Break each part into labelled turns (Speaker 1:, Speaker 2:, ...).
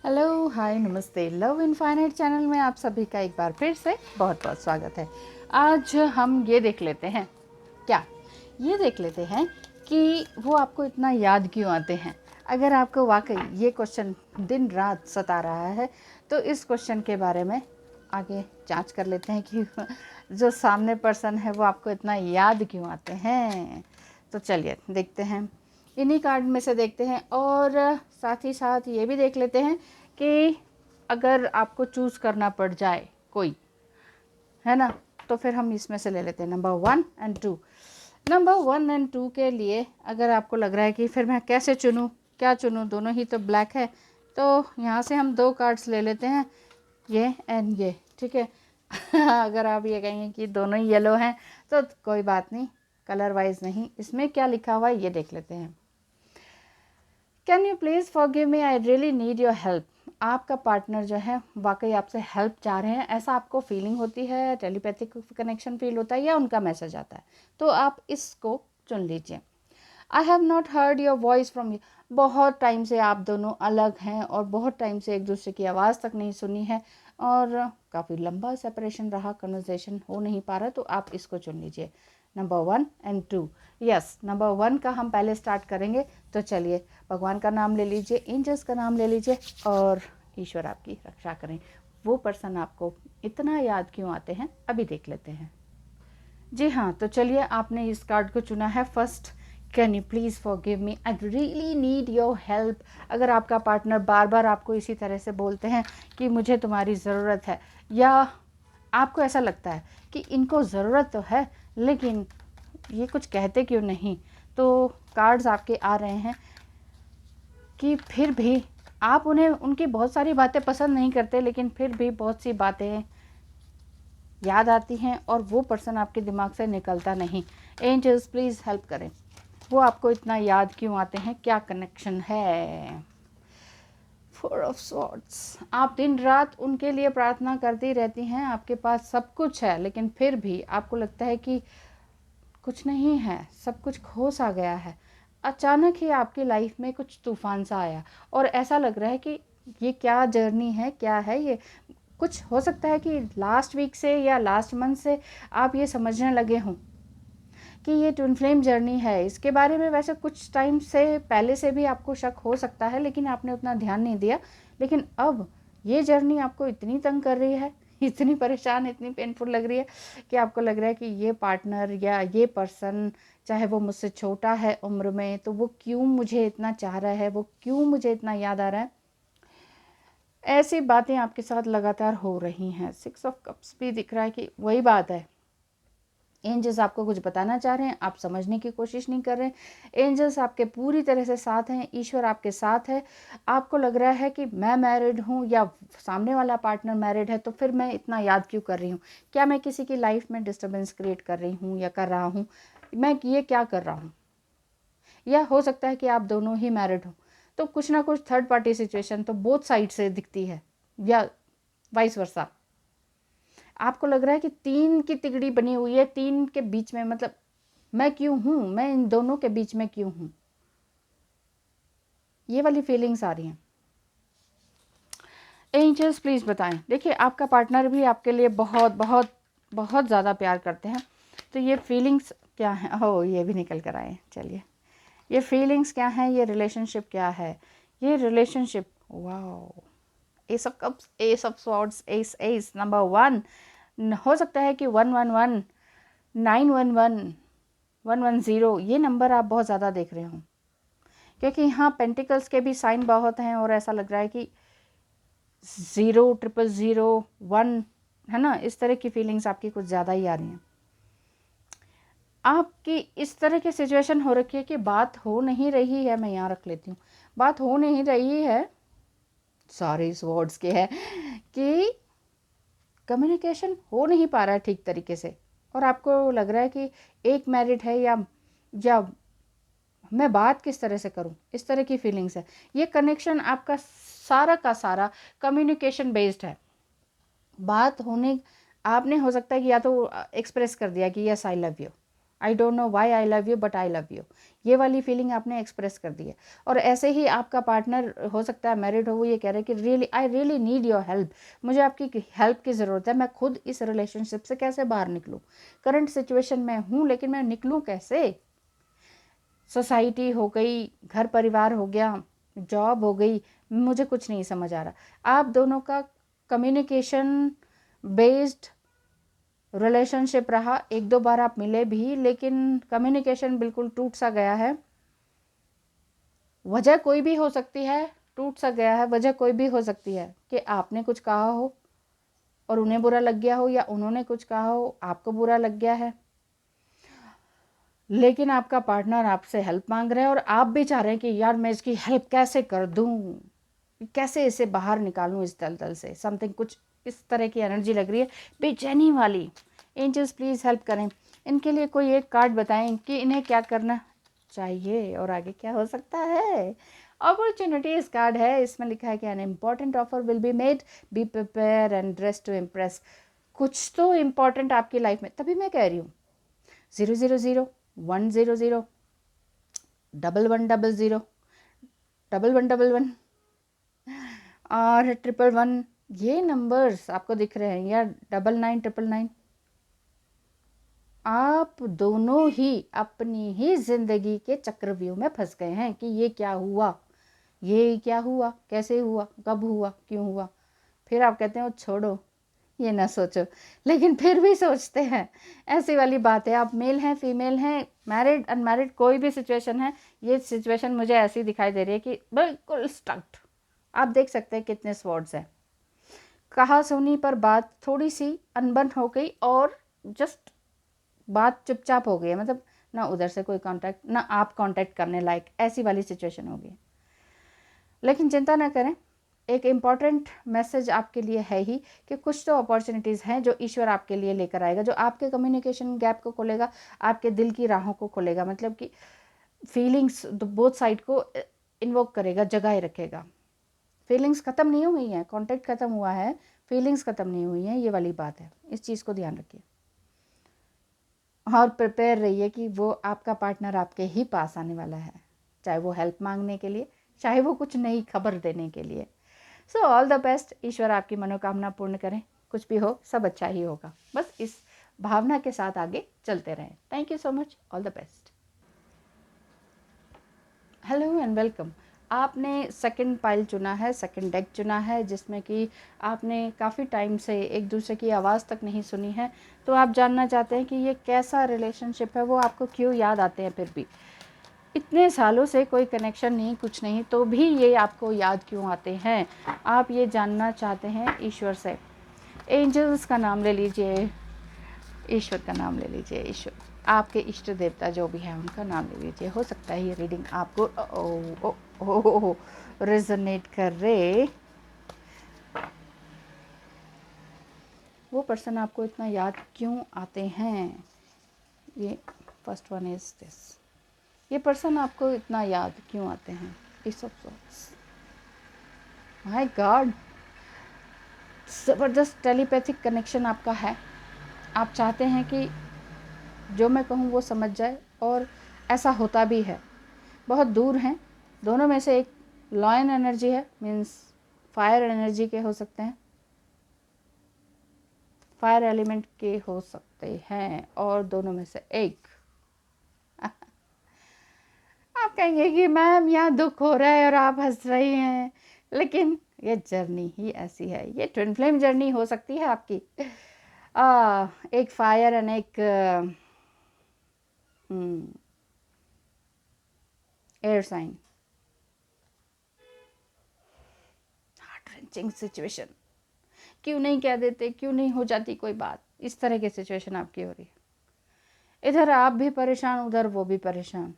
Speaker 1: Hello hi नमस्ते। Love infinite channel में आप सभी का एक बार फिर से बहुत बहुत स्वागत है। आज हम ये देख लेते हैं, क्या ये देख लेते हैं कि वो आपको इतना याद क्यों आते हैं। अगर आपको वाकई ये क्वेश्चन दिन रात सता रहा है तो इस क्वेश्चन के बारे में आगे जांच कर लेते हैं कि जो सामने पर्सन है वो आपको इतना याद क्यों आते हैं। तो चलिए देखते हैं, इन्हीं कार्ड में से देखते हैं और साथ ही साथ ये भी देख लेते हैं कि अगर आपको चूज़ करना पड़ जाए कोई, है ना, तो फिर हम इसमें से ले लेते हैं नंबर 1 एंड 2। नंबर 1 एंड 2 के लिए अगर आपको लग रहा है कि फिर मैं कैसे चुनूँ, क्या चुनूँ, दोनों ही तो ब्लैक है, तो यहाँ से हम 2 कार्ड्स ले लेते हैं, ये एंड ये, ठीक है। अगर आप ये कहेंगे कि दोनों ही येलो हैं तो कोई बात नहीं, कलर वाइज नहीं। इसमें क्या लिखा हुआ है ये देख लेते हैं। Can you please forgive me, I really need your help. आपका पार्टनर जो है वाकई आपसे हेल्प चाह रहे हैं, ऐसा आपको फीलिंग होती है, टेलीपैथिक कनेक्शन फील होता है या उनका मैसेज आता है, तो आप इसको चुन लीजिए। I have not heard your voice from you. बहुत टाइम से आप दोनों अलग हैं और बहुत टाइम से एक दूसरे की आवाज़ तक नहीं सुनी है और काफ़ी लंबा सेपरेशन रहा, कन्वर्सेशन हो नहीं पा रहा, तो आप इसको चुन लीजिए नंबर 1 एंड 2। यस, नंबर 1 का हम पहले स्टार्ट करेंगे। तो चलिए, भगवान का नाम ले लीजिए, एंजल्स का नाम ले लीजिए और ईश्वर आपकी रक्षा करें। वो पर्सन आपको इतना याद क्यों आते हैं अभी देख लेते हैं। जी हाँ, तो चलिए, आपने इस कार्ड को चुना है first. Can you please forgive me, I really need your help. अगर आपका पार्टनर बार बार आपको इसी तरह से बोलते हैं कि मुझे तुम्हारी ज़रूरत है, या आपको ऐसा लगता है कि इनको ज़रूरत तो है लेकिन ये कुछ कहते क्यों नहीं, तो कार्ड्स आपके आ रहे हैं कि फिर भी आप उन्हें, उनकी बहुत सारी बातें पसंद नहीं करते लेकिन फिर भी बहुत सी बातें याद आती हैं और वो पर्सन आपके दिमाग से निकलता नहीं। एंजल्स प्लीज़ हेल्प करें, वो आपको इतना याद क्यों आते हैं, क्या कनेक्शन है। 4 ऑफ स्वॉर्ड्स। आप दिन रात उनके लिए प्रार्थना करती रहती हैं, आपके पास सब कुछ है लेकिन फिर भी आपको लगता है कि कुछ नहीं है, सब कुछ खो सा गया है। अचानक ही आपकी लाइफ में कुछ तूफान सा आया और ऐसा लग रहा है कि ये क्या जर्नी है, क्या है ये। कुछ हो सकता है कि लास्ट वीक से या लास्ट मंथ से आप ये समझने लगे हों कि ये ट्विन फ्लेम जर्नी है। इसके बारे में वैसे कुछ टाइम से पहले से भी आपको शक हो सकता है लेकिन आपने उतना ध्यान नहीं दिया, लेकिन अब ये जर्नी आपको इतनी तंग कर रही है, इतनी परेशान, इतनी पेनफुल लग रही है कि आपको लग रहा है कि ये पार्टनर या ये पर्सन, चाहे वो मुझसे छोटा है उम्र में, तो वो क्यों मुझे इतना चाह रहा है, वो क्यों मुझे इतना याद आ रहा है। ऐसी बातें आपके साथ लगातार हो रही हैं। 6 ऑफ कप्स भी दिख रहा है कि वही बात है। एंजल्स आपको कुछ बताना चाह रहे हैं, आप समझने की कोशिश नहीं कर रहे। एंजल्स आपके पूरी तरह से साथ हैं, ईश्वर आपके साथ है। आपको लग रहा है कि मैं मैरिड हूँ या सामने वाला पार्टनर मैरिड है, तो फिर मैं इतना याद क्यों कर रही हूँ, क्या मैं किसी की लाइफ में डिस्टर्बेंस क्रिएट कर रही हूँ या कर रहा हूँ, मैं ये क्या कर रहा हूँ। या हो सकता है कि आप दोनों ही मैरिड हो, तो कुछ ना कुछ थर्ड पार्टी सिचुएशन तो बोथ साइड से दिखती है, या वाइस वर्सा। आपको लग रहा है कि 3 की तिगड़ी बनी हुई है, 3 के बीच में, मतलब मैं क्यों हूँ, मैं इन दोनों के बीच में क्यों हूँ, ये वाली फीलिंग्स आ रही हैं। एंजल्स प्लीज़ बताएं। देखिए, आपका पार्टनर भी आपके लिए बहुत बहुत बहुत ज़्यादा प्यार करते हैं, तो ये फीलिंग्स क्या हैं। ओह, ये भी निकल कर आए। चलिए, ये फीलिंग्स क्या हैं, ये रिलेशनशिप क्या है। ये relationship, wow, S of cups, S of swords, S S number 1। हो सकता है कि 111, 911, 110, ये नंबर आप बहुत ज़्यादा देख रहे हो, क्योंकि यहाँ पेंटिकल्स के भी साइन बहुत हैं और ऐसा लग रहा है कि 0, 000, 1, है ना, इस तरह की फीलिंग्स आपकी कुछ ज़्यादा ही आ रही हैं। आपकी इस तरह की सिचुएशन हो रखी है कि बात हो नहीं रही है, मैं यहाँ रख लेती हूँ, बात हो नहीं रही है, सारे इस वर्ड्स के है कि कम्युनिकेशन हो नहीं पा रहा है ठीक तरीके से, और आपको लग रहा है कि एक मैरिड है या मैं बात किस तरह से करूं, इस तरह की फीलिंग्स है। ये कनेक्शन आपका सारा का सारा कम्युनिकेशन बेस्ड है। बात होने, आपने हो सकता है कि या तो एक्सप्रेस कर दिया कि yes I love you, I don't know why I love you but I love you, ये वाली फीलिंग आपने एक्सप्रेस कर दी है। और ऐसे ही आपका पार्टनर हो सकता है मैरिड हो, वो ये कह रहे हैं कि really I really need your help, मुझे आपकी हेल्प की ज़रूरत है, मैं खुद इस रिलेशनशिप से कैसे बाहर निकलूँ, करंट सिचुएशन में हूँ लेकिन मैं निकलूँ कैसे। सोसाइटी हो गई, घर परिवार हो गया, जॉब हो गई, मुझे कुछ नहीं समझ आ रहा। आप दोनों का कम्युनिकेशन बेस्ड रिलेशनशिप रहा, एक दो बार आप मिले भी लेकिन कम्युनिकेशन बिल्कुल टूट सा गया है। वजह कोई भी हो सकती है, टूट सा गया है, वजह कोई भी हो सकती है कि आपने कुछ कहा हो और उन्हें बुरा लग गया हो, या उन्होंने कुछ कहा हो आपको बुरा लग गया है, लेकिन आपका पार्टनर आपसे हेल्प मांग रहा है और आप भी चाह रहे हैं कि यार मैं इसकी हेल्प कैसे कर दूं, कैसे इसे बाहर निकालूं इस दलदल से, समथिंग कुछ इस तरह की एनर्जी लग रही है बेचैनी वाली। एंजल्स प्लीज़ हेल्प करें, इनके लिए कोई एक कार्ड बताएं कि इन्हें क्या करना चाहिए और आगे क्या हो सकता है। अपॉर्चुनिटीज कार्ड है, इसमें लिखा है कि an important offer will be made, be prepare and dress to impress. कुछ तो इम्पॉर्टेंट आपकी लाइफ में, तभी मैं कह रही हूँ 000 100 1100 1111 और 111, ये नंबर्स आपको दिख रहे हैं, या 9999। आप दोनों ही अपनी ही जिंदगी के चक्रव्यूह में फंस गए हैं कि ये क्या हुआ, ये क्या हुआ, कैसे हुआ, कब हुआ, क्यों हुआ। फिर आप कहते हो छोड़ो ये ना सोचो, लेकिन फिर भी सोचते हैं। ऐसी वाली बात है, आप मेल हैं फीमेल हैं, मैरिड अनमैरिड कोई भी सिचुएशन है, ये सिचुएशन मुझे ऐसी दिखाई दे रही है कि बिल्कुल स्टक्ड। आप देख सकते हैं कितने स्वर्ड्स हैं, कहा सुनी पर बात थोड़ी सी अनबन हो गई और जस्ट बात चुपचाप हो गई है, मतलब ना उधर से कोई कांटेक्ट ना आप कांटेक्ट करने लायक, ऐसी वाली सिचुएशन हो गई। लेकिन चिंता ना करें, एक इम्पॉर्टेंट मैसेज आपके लिए है ही कि कुछ तो अपॉर्चुनिटीज़ हैं जो ईश्वर आपके लिए लेकर आएगा, जो आपके कम्युनिकेशन गैप को खोलेगा, आपके दिल की राहों को खोलेगा, मतलब कि फीलिंग्स बोथ साइड को इन्वोक करेगा, जगाए रखेगा। फीलिंग्स ख़त्म नहीं हुई हैं, कॉन्टेक्ट ख़त्म हुआ है, फीलिंग्स ख़त्म नहीं हुई हैं, ये वाली बात है, इस चीज़ को ध्यान रखिए। और प्रिपेयर रहिए कि वो आपका पार्टनर आपके ही पास आने वाला है, चाहे वो हेल्प मांगने के लिए, चाहे वो कुछ नई खबर देने के लिए। सो ऑल द बेस्ट, ईश्वर आपकी मनोकामना पूर्ण करें, कुछ भी हो सब अच्छा ही होगा, बस इस भावना के साथ आगे चलते रहें। Thank you so much, all the best. Hello and welcome. आपने सेकंड पाइल चुना है, सेकंड डेक चुना है, जिसमें कि आपने काफ़ी टाइम से एक दूसरे की आवाज़ तक नहीं सुनी है, तो आप जानना चाहते हैं कि ये कैसा रिलेशनशिप है, वो आपको क्यों याद आते हैं, फिर भी इतने सालों से कोई कनेक्शन नहीं, कुछ नहीं, तो भी ये आपको याद क्यों आते हैं, आप ये जानना चाहते हैं ईश्वर से। एंजल्स का नाम ले लीजिए, ईश्वर का नाम ले लीजिए, ईश्वर आपके इष्ट देवता जो भी है उनका नाम ले लीजिए। हो सकता है ये रीडिंग आपको रेजोनेट कर रहे, वो पर्सन आपको इतना याद क्यों आते हैं। ये फर्स्ट वन इज दिस, ये पर्सन आपको इतना याद क्यों आते हैं। Piece of sorts, my god, ज़बरदस्त टेलीपैथिक कनेक्शन आपका है। आप चाहते हैं कि जो मैं कहूँ वो समझ जाए, और ऐसा होता भी है। बहुत दूर हैं, दोनों में से एक लॉयन एनर्जी है, मीन्स फायर एनर्जी के हो सकते हैं, फायर एलिमेंट के हो सकते हैं, और दोनों में से एक आप कहेंगे कि मैम यहाँ दुख हो रहा है और आप हंस रही हैं, लेकिन ये जर्नी ही ऐसी है, ये ट्विन फ्लेम जर्नी हो सकती है आपकी। एक फायर एंड एक air sign, heart wrenching situation. क्यों नहीं कह देते, क्यों नहीं हो जाती कोई बात, इस तरह की सिचुएशन आपकी हो रही है। इधर आप भी परेशान, उधर वो भी परेशान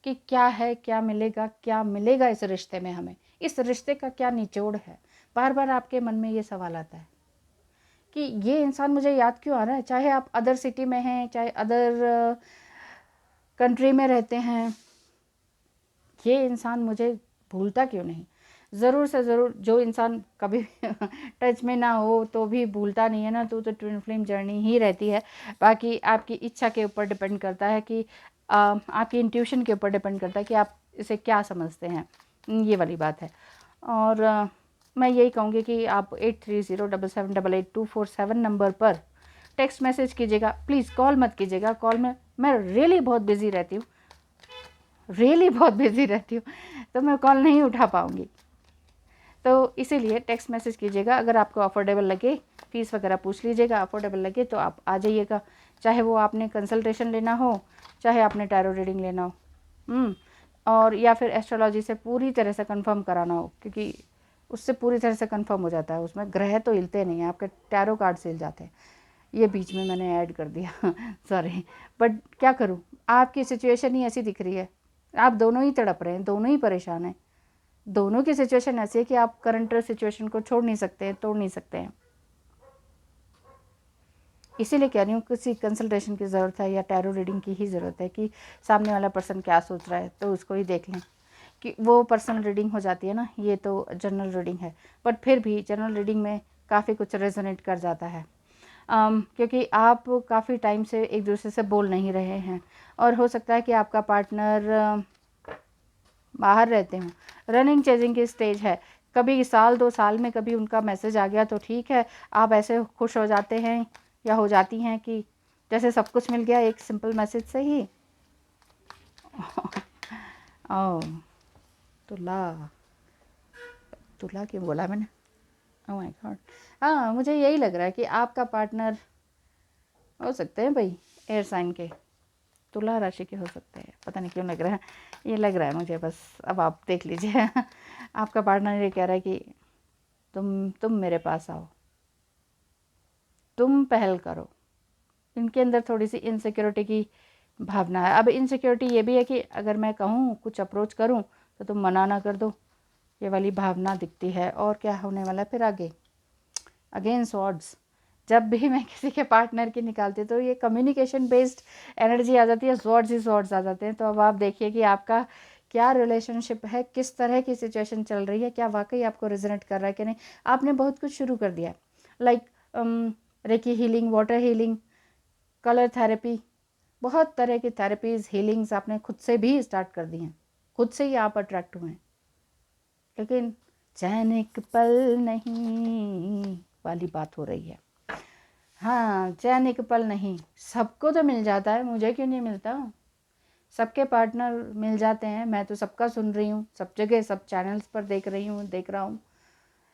Speaker 1: कि क्या है, क्या मिलेगा इस रिश्ते में, हमें इस रिश्ते का क्या निचोड़ है। बार बार आपके मन में ये सवाल आता है कि ये इंसान मुझे याद क्यों आ रहा है, चाहे आप अदर सिटी में हैं, चाहे अदर कंट्री में रहते हैं, ये इंसान मुझे भूलता क्यों नहीं। ज़रूर से ज़रूर जो इंसान कभी टच में ना हो तो भी भूलता नहीं है ना, तो ट्विन फ्लेम जर्नी ही रहती है। बाकी आपकी इच्छा के ऊपर डिपेंड करता है कि आपकी इंट्यूशन के ऊपर डिपेंड करता है कि आप इसे क्या समझते हैं, ये वाली बात है। और मैं यही कहूँगी कि आप 8307788247 नंबर पर टेक्स्ट मैसेज कीजिएगा, प्लीज़ कॉल मत कीजिएगा। कॉल में मैं रियली बहुत बिज़ी रहती हूँ, तो मैं कॉल नहीं उठा पाऊँगी। तो इसीलिए टेक्स्ट मैसेज कीजिएगा। अगर आपको अफोर्डेबल लगे, फ़ीस वगैरह पूछ लीजिएगा, अफोर्डेबल लगे तो आप आ जाइएगा, चाहे वो आपने कंसल्टेशन लेना हो, चाहे आपने टैरो रीडिंग लेना हो, और या फिर एस्ट्रोलॉजी से पूरी तरह से कंफर्म कराना हो, क्योंकि उससे पूरी तरह से कंफर्म हो जाता है। उसमें ग्रह तो हिलते नहीं हैं, आपके टैरो कार्ड से हिल जाते हैं। ये बीच में मैंने ऐड कर दिया सॉरी, बट क्या करूँ, आपकी सिचुएशन ही ऐसी दिख रही है, आप दोनों ही तड़प रहे हैं, दोनों ही परेशान हैं, दोनों की सिचुएशन ऐसी है कि आप करंट सिचुएशन को छोड़ नहीं सकते हैं, तोड़ नहीं सकते हैं। इसीलिए कह रही हूँ किसी कंसल्टेशन की ज़रूरत है या टैरो रीडिंग की ही ज़रूरत है कि सामने वाला पर्सन क्या सोच रहा है, तो उसको ही देख लें कि वो पर्सनल रीडिंग हो जाती है ना। ये तो जनरल रीडिंग है, बट फिर भी जनरल रीडिंग में काफ़ी कुछ रेजोनेट कर जाता है, क्योंकि आप काफ़ी टाइम से एक दूसरे से बोल नहीं रहे हैं, और हो सकता है कि आपका पार्टनर बाहर रहते हों, रनिंग चेजिंग की स्टेज है। कभी साल 2 साल में कभी उनका मैसेज आ गया तो ठीक है, आप ऐसे खुश हो जाते हैं या हो जाती हैं कि जैसे सब कुछ मिल गया एक सिंपल मैसेज से ही। ओह, तुला क्यों बोला मैंने, ओह माय गॉड। हाँ, मुझे यही लग रहा है कि आपका पार्टनर हो सकते हैं भाई एयर साइन के, तुला राशि के हो सकते हैं, पता नहीं क्यों लग रहा है, ये लग रहा है मुझे बस। अब आप देख लीजिए आपका पार्टनर ये कह रहा है कि तुम मेरे पास आओ, तुम पहल करो। इनके अंदर थोड़ी सी इनसिक्योरिटी की भावना है। अब इनसिक्योरिटी ये भी है कि अगर मैं कहूँ कुछ अप्रोच करूँ तो तुम मना ना कर दो, ये वाली भावना दिखती है। और क्या होने वाला है फिर आगे, अगेन स्वॉर्ड्स। जब भी मैं किसी के पार्टनर की निकालती हूँ तो ये कम्युनिकेशन बेस्ड एनर्जी आ जाती है, स्वॉर्ड्स ही स्वॉर्ड्स आ जाते हैं। तो अब आप देखिए कि आपका क्या रिलेशनशिप है, किस तरह की सिचुएशन चल रही है, क्या वाकई आपको रिजनेट कर रहा है कि नहीं। आपने बहुत कुछ शुरू कर दिया, like recce healing, water healing, colour therapy, बहुत तरह की थेरेपीज, हीलिंग्स आपने खुद से भी स्टार्ट कर दी हैं, खुद से ही आप अट्रैक्ट हुए हैं। लेकिन चैन एक पल नहीं वाली बात हो रही है। हाँ, चैन एक पल नहीं, सबको तो मिल जाता है, मुझे क्यों नहीं मिलता। सबके पार्टनर मिल जाते हैं, मैं तो सबका सुन रही हूँ, सब जगह सब चैनल्स पर देख रहा हूँ।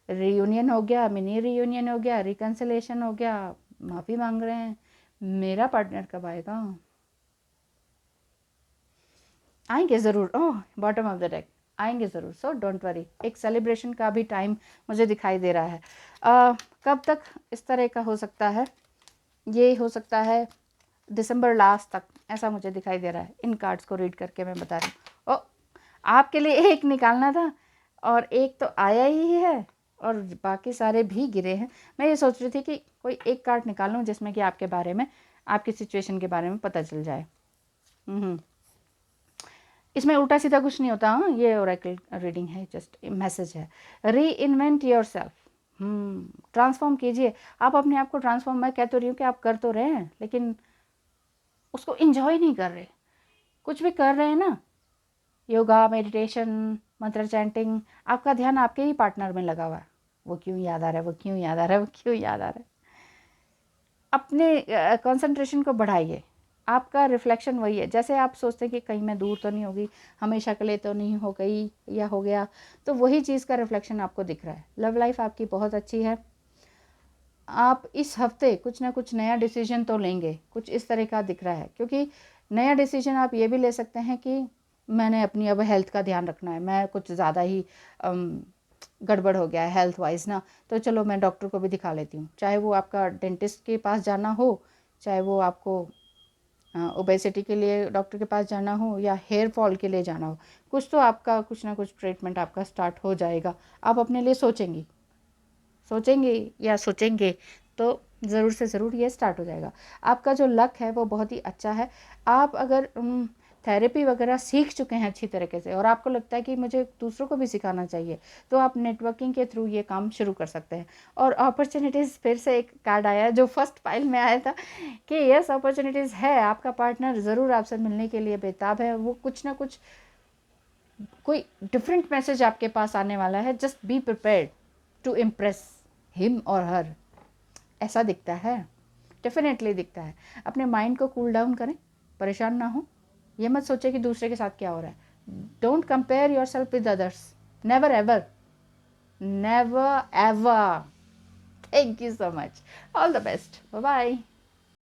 Speaker 1: रियूनियन हो गया, मिनी रियूनियन हो गया, रिकन्सिलेशन हो गया, माफ़ी मांग रहे हैं। मेरा पार्टनर कब आएगा? आएंगे ज़रूर, ओह बॉटम ऑफ द डेक, आएंगे ज़रूर, सो डोंट वरी। एक सेलिब्रेशन का भी टाइम मुझे दिखाई दे रहा है। कब तक इस तरह का हो सकता है? ये हो सकता है दिसंबर लास्ट तक, ऐसा मुझे दिखाई दे रहा है इन कार्ड्स को रीड करके। मैं बता रही हूँ, ओ आपके लिए एक निकालना था और एक तो आया ही है और बाकी सारे भी गिरे हैं। मैं ये सोच रही थी कि कोई एक कार्ड निकाल लूँ जिसमें कि आपके बारे में, आपकी सिचुएशन के बारे में पता चल जाए। इसमें उल्टा सीधा कुछ नहीं होता। हाँ, ये ओरेकल रीडिंग है, जस्ट मैसेज है। री इन्वेंट योर सेल्फ, ट्रांसफॉर्म कीजिए। आप अपने आप को ट्रांसफॉर्म, मैं कह तो रही हूँ कि आप कर तो रहे हैं लेकिन उसको इंजॉय नहीं कर रहे। कुछ भी कर रहे हैं ना, योगा, मेडिटेशन, मंत्र चैंटिंग, आपका ध्यान आपके ही पार्टनर में लगा हुआ है। वो क्यों याद आ रहा है, वो क्यों याद आ रहा है, वो क्यों याद आ रहा है। अपने कंसंट्रेशन को बढ़ाइए। आपका रिफ्लेक्शन वही है। जैसे आप सोचते हैं कि कहीं मैं दूर तो नहीं होगी, हमेशा के लिए तो नहीं हो गई या हो गया, तो वही चीज़ का रिफ्लेक्शन आपको दिख रहा है। लव लाइफ आपकी बहुत अच्छी है। आप इस हफ्ते कुछ ना कुछ नया डिसीजन तो लेंगे, कुछ इस तरह का दिख रहा है। क्योंकि नया डिसीजन आप ये भी ले सकते हैं कि मैंने अपनी अब हेल्थ का ध्यान रखना है, मैं कुछ ज़्यादा ही गड़बड़ हो गया है हेल्थ वाइज ना, तो चलो मैं डॉक्टर को भी दिखा लेती हूँ। चाहे वो आपका डेंटिस्ट के पास जाना हो, चाहे वो आपको ओबेसिटी के लिए डॉक्टर के पास जाना हो या हेयर फॉल के लिए जाना हो, कुछ तो आपका कुछ ना कुछ ट्रीटमेंट आपका स्टार्ट हो जाएगा। आप अपने लिए सोचेंगे तो ज़रूर से ज़रूर ये स्टार्ट हो जाएगा। आपका जो लक है वो बहुत ही अच्छा है। आप अगर थेरेपी वगैरह सीख चुके हैं अच्छी तरीके से और आपको लगता है कि मुझे दूसरों को भी सिखाना चाहिए, तो आप नेटवर्किंग के थ्रू ये काम शुरू कर सकते हैं। और अपॉर्चुनिटीज़, फिर से एक कार्ड आया जो फर्स्ट फाइल में आया था कि यस अपॉर्चुनिटीज़ है, आपका पार्टनर ज़रूर आपसे मिलने के लिए बेताब है, वो कुछ ना कुछ कोई डिफरेंट मैसेज आपके पास आने वाला है। Just be prepared to impress him और हर, ऐसा दिखता है, डेफिनेटली दिखता है। अपने माइंड को कूल डाउन करें, परेशान ना हो, ये मत सोचे कि दूसरे के साथ क्या हो रहा है। Don't compare yourself with others, never ever, never ever. Thank you so much, all the best, bye bye.